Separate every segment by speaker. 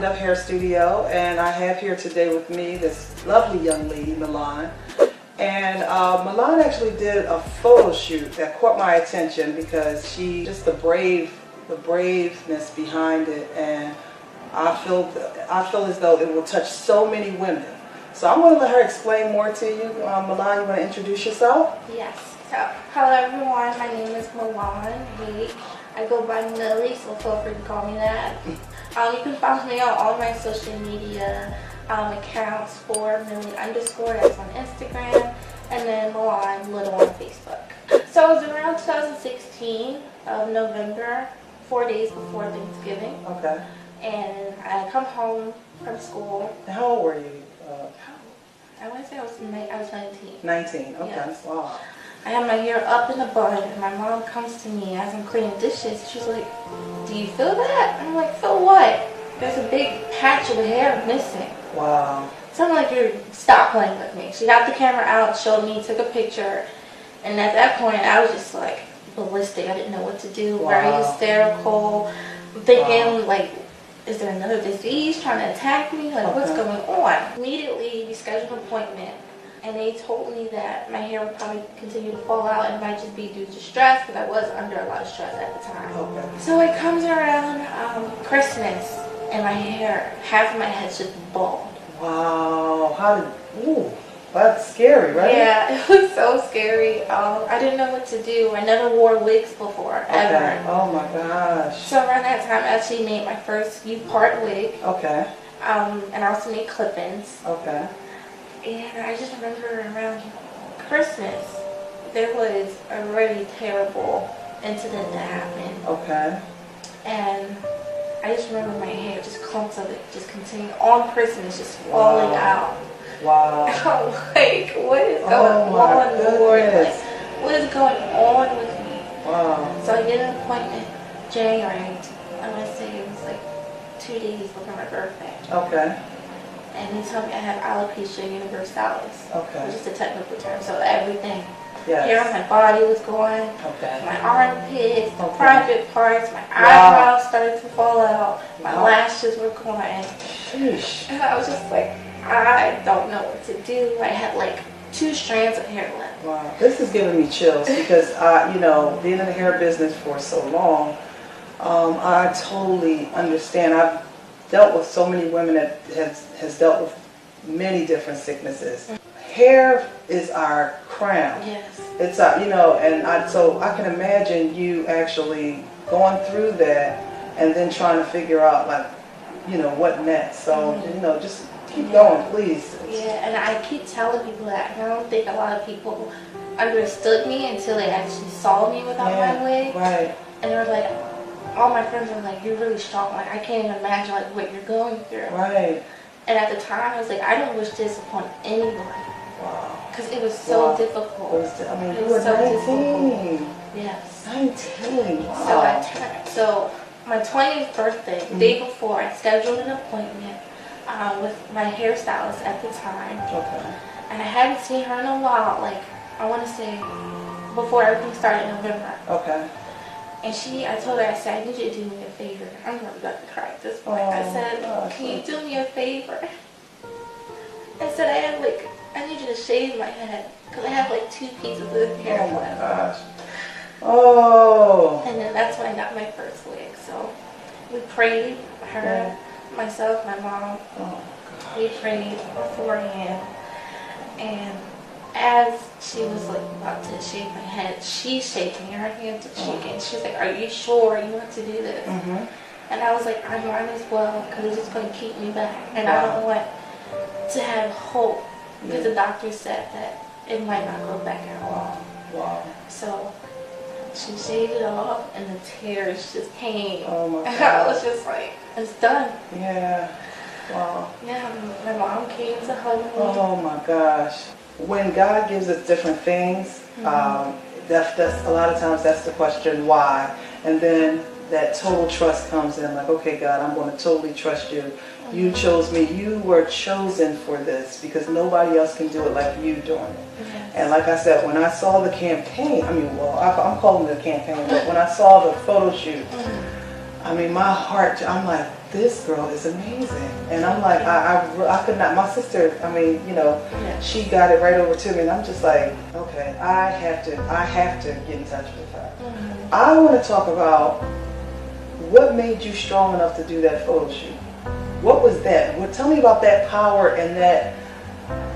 Speaker 1: Up Hair Studio, and I have here today with me this lovely young lady, Milan. And Milan actually did a photo shoot that caught my attention because she just the braveness behind it, and I feel as though it will touch so many women. So I'm going to let her explain more to you. Milan, you want to introduce yourself?
Speaker 2: Yes. So, hello everyone. My name is Milan. Hey, I go by Millie, so feel free to call me that. You can follow me on all my social media accounts for Millie_, that's on Instagram, and then Milan Little on Facebook. So it was around 2016 of November, 4 days before Thanksgiving.
Speaker 1: Okay.
Speaker 2: And I come home from school.
Speaker 1: And how old were you?
Speaker 2: I want to say I was 19.
Speaker 1: 19. Okay.
Speaker 2: Yes.
Speaker 1: Wow.
Speaker 2: I had my hair up in a bun, and my mom comes to me as I'm cleaning dishes. She's like, "Do you feel that?" I'm like, "Feel what?" There's a big patch of hair missing.
Speaker 1: Wow.
Speaker 2: So I'm like, "Stop playing with me." She got the camera out, showed me, took a picture, and at that point I was just like ballistic. I didn't know what to do.
Speaker 1: Wow.
Speaker 2: Very hysterical. Thinking like, is there another disease trying to attack me? Like, what's going on? Immediately, we scheduled an appointment, and they told me that my hair would probably continue to fall out and it might just be due to stress, because I was under a lot of stress at the time.
Speaker 1: Okay.
Speaker 2: So it comes around Christmas, and my hair, half of my head's just bald.
Speaker 1: Wow. Ooh, that's scary, right?
Speaker 2: Yeah, it was so scary. I didn't know what to do. I never wore wigs before, ever.
Speaker 1: Okay. Oh my gosh.
Speaker 2: So around that time, I actually made my first U-part wig.
Speaker 1: Okay.
Speaker 2: And I also made clip-ins.
Speaker 1: Okay.
Speaker 2: And I just remember around Christmas, there was a really terrible incident that happened.
Speaker 1: Okay.
Speaker 2: And I just remember my hair, just clumps of it, just continuing on Christmas, just falling out.
Speaker 1: Wow.
Speaker 2: I'm like, what is going on, Lord? Like, what is going on with me?
Speaker 1: Wow.
Speaker 2: So I get an appointment January. I want to say it was like 2 days before my birthday.
Speaker 1: Okay.
Speaker 2: And they told me I have alopecia universalis,
Speaker 1: Okay.
Speaker 2: which is the technical term. So everything,
Speaker 1: Yes.
Speaker 2: hair on my body was going,
Speaker 1: Okay.
Speaker 2: my armpits, the
Speaker 1: Okay.
Speaker 2: private parts, my eyebrows started to fall out, my lashes were going.
Speaker 1: Sheesh.
Speaker 2: And I was just like, I don't know what to do. I had like 2 strands of hair left.
Speaker 1: Wow. This is giving me chills because being in the hair business for so long, I totally understand. I've dealt with so many women that has dealt with many different sicknesses. Hair is our crown.
Speaker 2: Yes.
Speaker 1: It's so I can imagine you actually going through that and then trying to figure out what next. So just keep going, please.
Speaker 2: Yeah, and I keep telling people that, and I don't think a lot of people understood me until they actually saw me without my wig.
Speaker 1: Right.
Speaker 2: And they were like, all my friends were like, "You're really strong. Like, I can't even imagine what you're going through."
Speaker 1: Right.
Speaker 2: And at the time, I was like, I don't wish this upon anyone.
Speaker 1: Wow.
Speaker 2: Because it was so difficult.
Speaker 1: You were 19.
Speaker 2: Yes.
Speaker 1: 19. Wow.
Speaker 2: So my 20th birthday, the day before, I scheduled an appointment with my hairstylist at the time.
Speaker 1: Okay.
Speaker 2: And I hadn't seen her in a while. Like, I want to say before everything started in November.
Speaker 1: Okay.
Speaker 2: And I told her, I said, "I need you to do me a favor." I'm about to cry at this point. I said, "Can you do me a favor?" I said, I need you to shave my head because I have like 2 pieces of hair
Speaker 1: Oh my
Speaker 2: left.
Speaker 1: gosh. Oh.
Speaker 2: And then that's when I got my first wig. So we prayed, her, myself, my mom.
Speaker 1: Oh,
Speaker 2: we prayed beforehand. And as she was like about to shave my head, she's shaking, her hands are shaking. She's like, "Are you sure you want to do this?"
Speaker 1: Mm-hmm.
Speaker 2: And I was like, "I might as well, because it's just going to keep me back. And I don't want to have hope, because the doctor said that it might not go back at all."
Speaker 1: Wow.
Speaker 2: So she shaved it off, and the tears just came.
Speaker 1: Oh my
Speaker 2: And
Speaker 1: God.
Speaker 2: I was just like, it's done.
Speaker 1: Yeah. Wow.
Speaker 2: Yeah, my mom came to hug me.
Speaker 1: Oh my gosh. When God gives us different things, that's a lot of times that's the question, why? And then that total trust comes in, like, okay, God, I'm going to totally trust you. You chose me. You were chosen for this because nobody else can do it like you doing it.
Speaker 2: Yes.
Speaker 1: And like I said, when I saw the campaign, I'm calling it a campaign, but when I saw the photo shoot, I mean, my heart, I'm like, this girl is amazing. And I'm like, I could not, my sister, I mean, you know, she got it right over to me, and I'm just like, okay, I have to get in touch with her. I want to talk about what made you strong enough to do that photo shoot. What was that? Well, tell me about that power and that,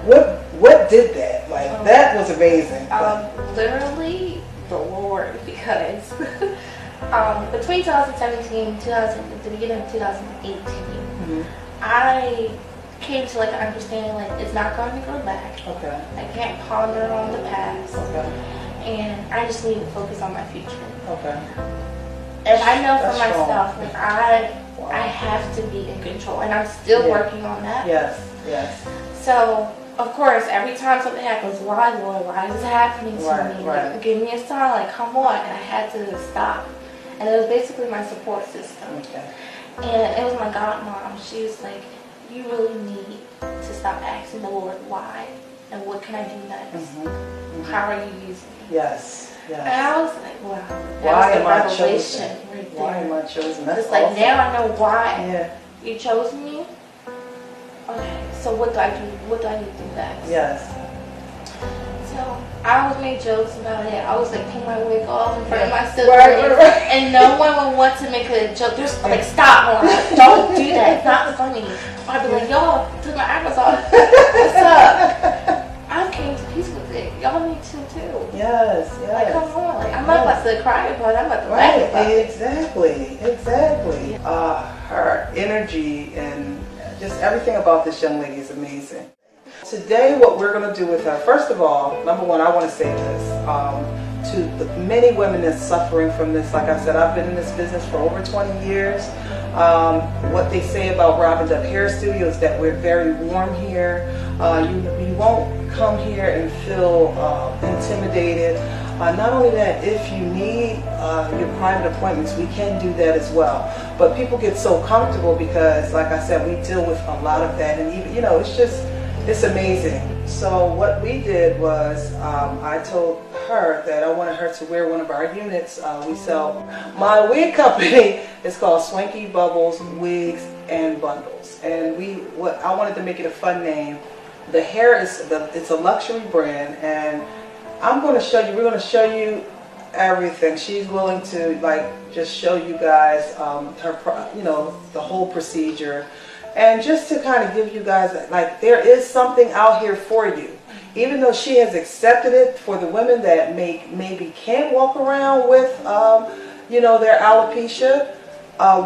Speaker 1: what did that? Like, that was amazing.
Speaker 2: Literally the Lord, because between 2017 and the beginning of 2018, I came to like an understanding like it's not going to go back.
Speaker 1: Okay.
Speaker 2: I can't ponder on the past.
Speaker 1: Okay.
Speaker 2: And I just need to focus on my future.
Speaker 1: Okay.
Speaker 2: And I know for myself, like I have to be in control, and I'm still working on that.
Speaker 1: Yes. Yes.
Speaker 2: So, of course, every time something happens, why, Lord, why is this happening to me?
Speaker 1: Right.
Speaker 2: Like, give me a sign, like, come on. And I had to stop. And it was basically my support system.
Speaker 1: Okay.
Speaker 2: And it was my godmom. She was like, you really need to stop asking the Lord why, and what can I do next? How are you using me?
Speaker 1: Yes. Yes.
Speaker 2: And I was like, wow.
Speaker 1: Why
Speaker 2: am I
Speaker 1: chosen?
Speaker 2: Right there.
Speaker 1: Why am I chosen? That's
Speaker 2: it's like,
Speaker 1: awesome.
Speaker 2: now I know why you chose me. Okay, so what do I do? What do I need to do next?
Speaker 1: Yes.
Speaker 2: So I always made jokes about it. I was like, take my wig off in front of my sister.
Speaker 1: Right.
Speaker 2: And no one would want to make a joke. Just like, stop, Mom. Don't do that. It's not funny. I'd be like, yo, took my eyebrows off. What's up? I came to peace with it. Y'all need to too.
Speaker 1: Yes, yes.
Speaker 2: Like, come on. Like, I'm not about to cry about it. I'm about to laugh about it.
Speaker 1: Exactly. Her energy and just everything about this young lady is amazing. Today, what we're going to do with her, first of all, number one, I want to say this to the many women that's suffering from this. Like I said, I've been in this business for over 20 years. What they say about Robin Dove Hair Studio is that we're very warm here. You won't come here and feel intimidated. Not only that, if you need your private appointments, we can do that as well. But people get so comfortable because, like I said, we deal with a lot of that, and even, you know, it's amazing. So what we did was, I told her that I wanted her to wear one of our units. We sell, my wig company is called Swanky Bubbles Wigs and Bundles, and I wanted to make it a fun name. The hair it's a luxury brand, and we're going to show you everything. She's willing to like just show you guys her, you know, the whole procedure, and just to kind of give you guys like there is something out here for you. Even though she has accepted it for the women that maybe can't walk around with you know, their alopecia,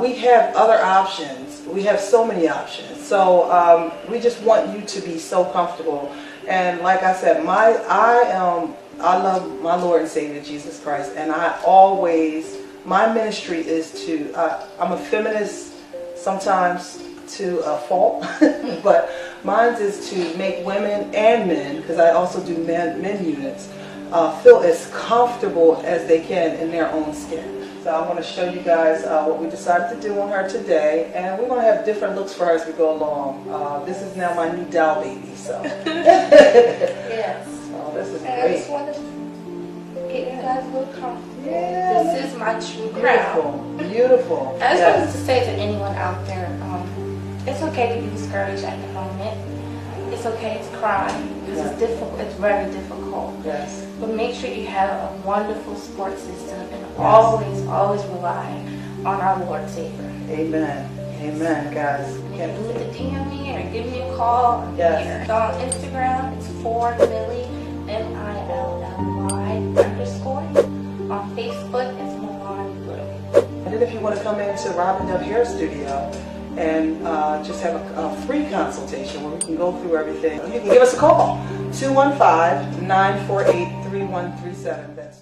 Speaker 1: we have other options. We have so many options. So we just want you to be so comfortable. And like I said, I love my Lord and Savior Jesus Christ, and my ministry is to, I'm a feminist sometimes to a fault, but mine is to make women and men, because I also do men units, feel as comfortable as they can in their own skin. So I want to show you guys what we decided to do on her today, and we're going to have different looks for her as we go along. This is now my new doll baby, so.
Speaker 2: Yes.
Speaker 1: Oh, this is
Speaker 2: and
Speaker 1: great.
Speaker 2: I just want to get you guys a little comfortable.
Speaker 1: Yeah.
Speaker 2: This is my true crown.
Speaker 1: Beautiful.
Speaker 2: I just wanted to say to anyone out there, it's okay to be discouraged at the moment. It's okay to cry because it's difficult. It's very difficult.
Speaker 1: Yes.
Speaker 2: But make sure you have a wonderful support system, and always rely on our Lord Savior.
Speaker 1: Amen. Amen, guys.
Speaker 2: And if you need to DM me or give me a call, I'm here. So on Instagram, it's @4Milly, MILLY_. On Facebook, it's Milan Blue.
Speaker 1: And then if you want to come into Robin Dove Hair Studio and just have a free consultation where we can go through everything, you can give us a call, 215-948-3137. That's